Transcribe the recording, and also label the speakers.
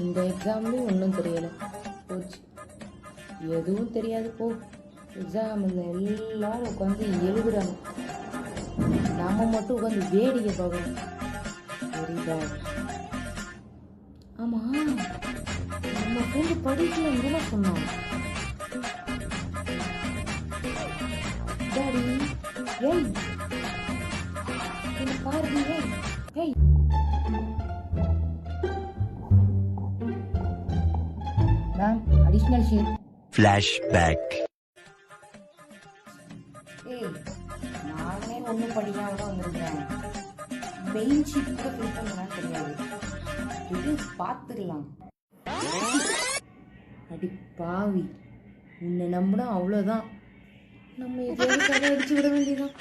Speaker 1: இந்த எக்ஸாம்லேயும் ஒன்றும் தெரியலை. போச்சு, எதுவும் தெரியாது போ. எக்ஸாமில் எல்லாரும் உட்காந்து எழுதுறாங்க, நம்ம மட்டும் உட்காந்து வேடிக்கை பார்க்கணும். புரியுதா? ஆமாம், நம்ம ஃப்ரெண்டு படிக்கலன்னு சொன்னான். டாடி ஏய் என்ன பாருங்க, ஏய் மேம் அடிஷ்னல் ஷீட்.
Speaker 2: ஃப்ளாஷ்பேக்.
Speaker 1: ஏய் நானே ஒன்றும் படிக்காம தான் வந்திருக்கிறேன். மெயின் ஷீட் கூட ஃபில் பண்ணலாம் தெரியாது. இது பார்த்துடலாம். அடி பாவி, உன்னை நம்பினா அவ்வளோதான். நம்ம எதாவது கதை அடிச்சு விட வேண்டியதான்.